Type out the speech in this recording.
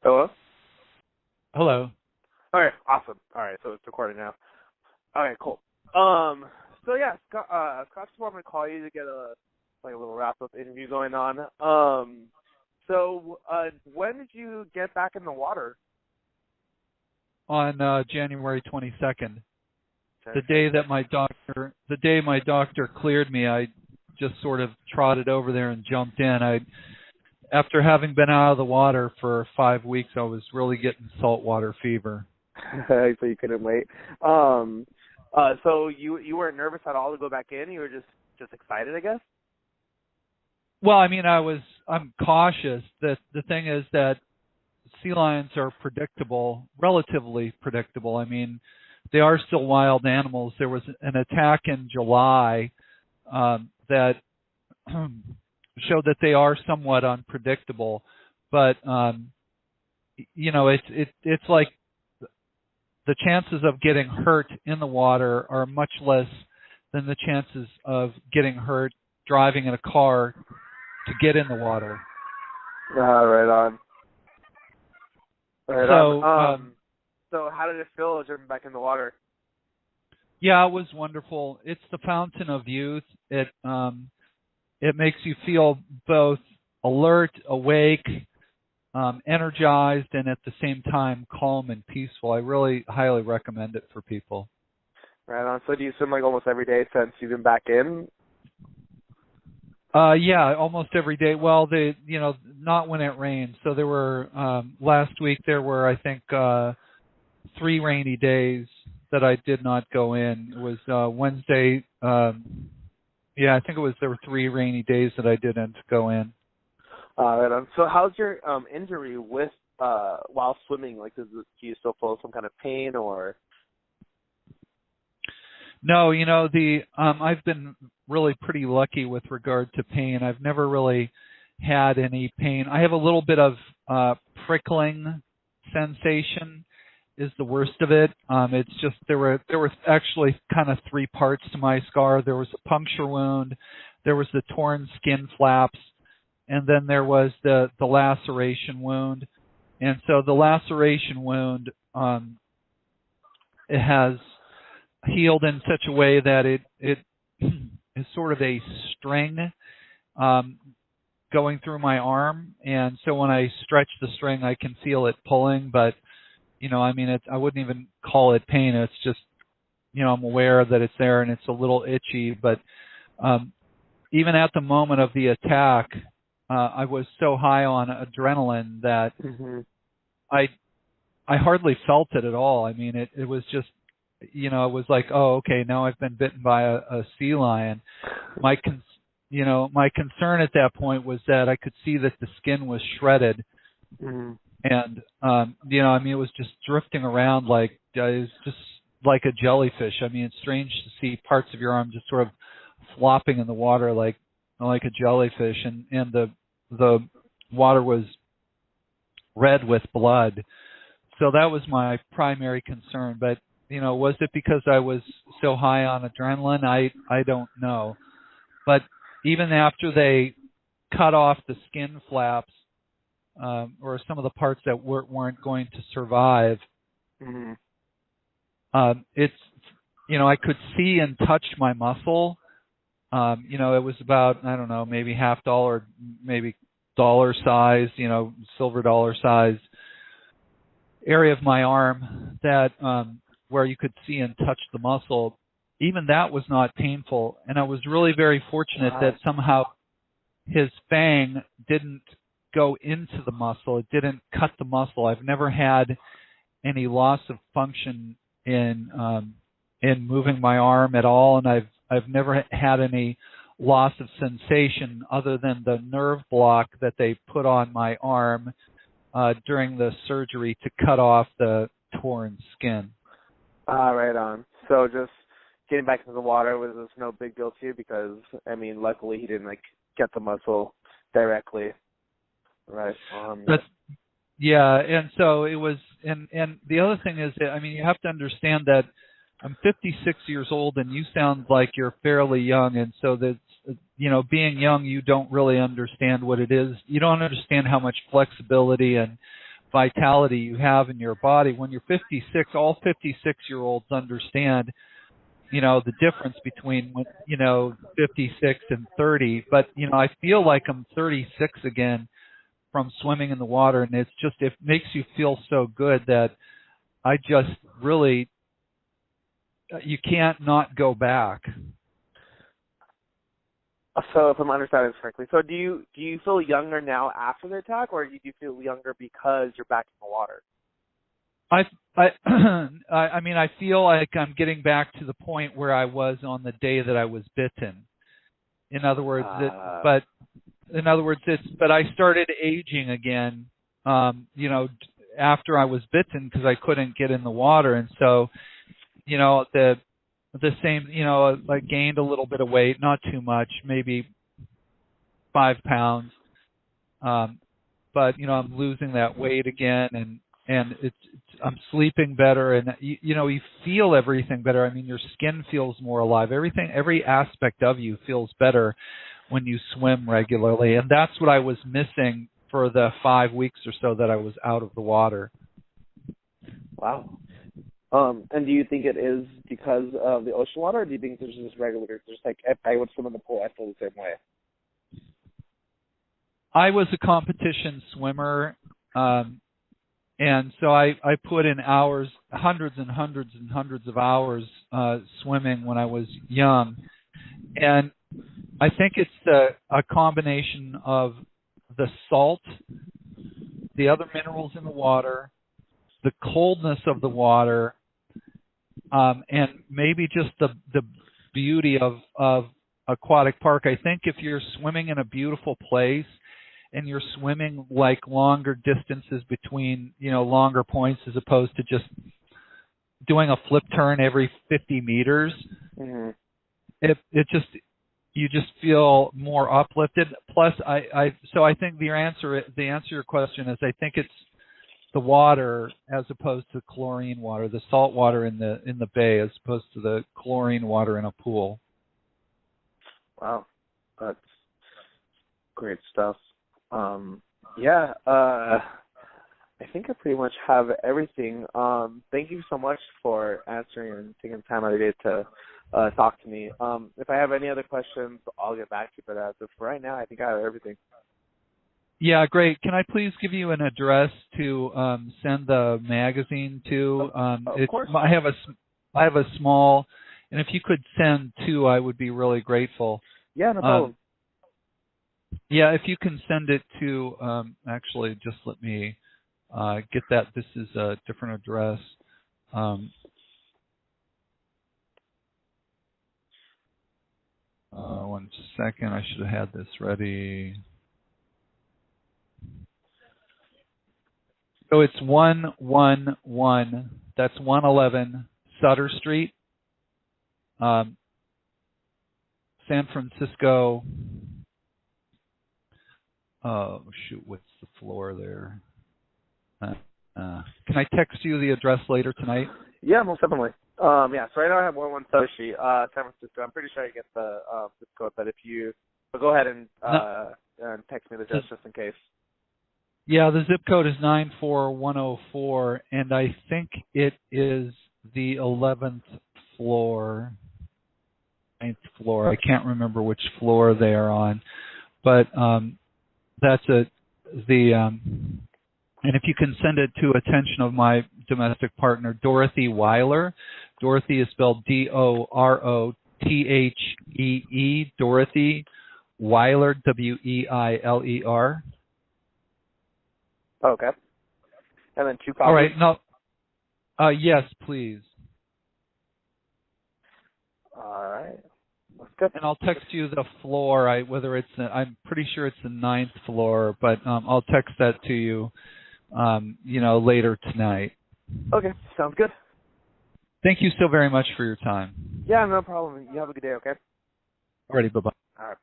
Hello? Hello. All right, awesome. All right, so it's recording now. All right, cool. So yeah, Scott just wanted to call you to get a little wrap-up interview going on. So when did you get back in the water? On January 22nd, Okay. the day my doctor cleared me, I just sort of trotted over there and jumped in. After having been out of the water for 5 weeks, I was really getting saltwater fever. So you couldn't wait. So you weren't nervous at all to go back in? You were just excited, I guess? Well, I mean, I'm cautious. The thing is that sea lions are predictable, relatively predictable. I mean, they are still wild animals. There was an attack in July that showed that they are somewhat unpredictable, but it's like the chances of getting hurt in the water are much less than the chances of getting hurt driving in a car to get in the water. Right on. Right so, on. So how did it feel jumping back in the water? Yeah, it was wonderful. It's the fountain of youth. It makes you feel both alert, awake, energized, and at the same time calm and peaceful. I really highly recommend it for people. Right on. So do you swim like almost every day since you've been back in? Yeah, almost every day. Well, not when it rains. So there were last week there were I think 3 rainy days that I did not go in. It was Wednesday. I think there were 3 rainy days that I didn't go in. Right on. So how's your injury with while swimming? Like, do you still feel some kind of pain or? No, I've been really pretty lucky with regard to pain. I've never really had any pain. I have a little bit of prickling sensation is the worst of it. It's just there were actually kind of 3 parts to my scar. There was a puncture wound, there was the torn skin flaps, and then there was the laceration wound. And so the laceration wound it has healed in such a way that it is sort of a string going through my arm, and so when I stretch the string I can feel it pulling, but I wouldn't even call it pain. It's just I'm aware that it's there and it's a little itchy, but even at the moment of the attack I was so high on adrenaline that I hardly felt it at all. I mean, it was just it was like, oh, okay, now I've been bitten by a sea lion. My concern at that point was that I could see that the skin was shredded, and it was just drifting around like it was just like a jellyfish. I mean, it's strange to see parts of your arm just sort of flopping in the water like a jellyfish, and the water was red with blood. So that was my primary concern, but was it because I was so high on adrenaline? I don't know. But even after they cut off the skin flaps, or some of the parts that weren't going to survive, it's I could see and touch my muscle. It was about, I don't know, maybe $50, maybe dollar size, silver dollar size area of my arm that where you could see and touch the muscle. Even that was not painful, and I was really very fortunate that somehow his fang didn't go into the muscle. It didn't cut the muscle. I've never had any loss of function in moving my arm at all, and I've never had any loss of sensation other than the nerve block that they put on my arm during the surgery to cut off the torn skin. Right on. So just getting back into the water was no big deal to you because, luckily he didn't get the muscle directly. Right. Yeah, and so it was, and the other thing is that, you have to understand that I'm 56 years old and you sound like you're fairly young, and so that, being young, you don't really understand what it is. You don't understand how much flexibility and vitality you have in your body. When you're 56, all 56-year-olds understand, the difference between, 56 and 30. But, I feel like I'm 36 again from swimming in the water, and it makes you feel so good that I just really, you can't not go back. So if I'm understanding this correctly, so do you feel younger now after the attack, or do you feel younger because you're back in the water? I mean, I feel like I'm getting back to the point where I was on the day that I was bitten. In other words, but I started aging again, after I was bitten because I couldn't get in the water, and so, the same, I gained a little bit of weight, not too much, maybe 5 pounds. But, I'm losing that weight again, and I'm sleeping better, and, you feel everything better. I mean, your skin feels more alive. Every aspect of you feels better when you swim regularly. And that's what I was missing for the 5 weeks or so that I was out of the water. Wow. And do you think it is because of the ocean water, or do you think there's just like if I would swim in the pool, I feel the same way? I was a competition swimmer, and so I put in hours, hundreds and hundreds and hundreds of hours swimming when I was young. And I think it's a combination of the salt, the other minerals in the water, the coldness of the water, and maybe just the beauty of aquatic park. I think if you're swimming in a beautiful place and you're swimming like longer distances between, longer points as opposed to just doing a flip turn every 50 meters, mm-hmm. You just feel more uplifted. Plus, so I think the answer to your question is I think it's the water as opposed to chlorine water, the salt water in the bay as opposed to the chlorine water in a pool. Wow, that's great stuff. I think I pretty much have everything. Thank you so much for answering and taking time out of your day to talk to me. If I have any other questions, I'll get back to you. But as of right now, I think I have everything. Yeah, great. Can I please give you an address to send the magazine to? Of course. I have a small, and if you could send 2, I would be really grateful. Yeah, no problem. Yeah, if you can send it to, actually, just let me get that. This is a different address. 1 second. I should have had this ready. So it's 111. That's 111 Sutter Street, San Francisco. Oh shoot! What's the floor there? Can I text you the address later tonight? Yeah, most definitely. So right now I have 111 Sutter Street, San Francisco. I'm pretty sure I get the zip code, but if you go ahead and text me the address just in case. Yeah, the zip code is 94104, and I think it is the 11th floor, 9th floor. I can't remember which floor they are on, but that's and if you can send it to attention of my domestic partner, Dorothy Weiler. Dorothy is spelled Dorothee, Dorothy Weiler, Weiler. Okay. And then 2 copies? All right. No. Yes, please. All right. That's good. And I'll text you the floor. Whether it's I'm pretty sure it's the 9th floor, but I'll text that to you, later tonight. Okay. Sounds good. Thank you so very much for your time. Yeah, no problem. You have a good day, okay? Alrighty, bye-bye. All right.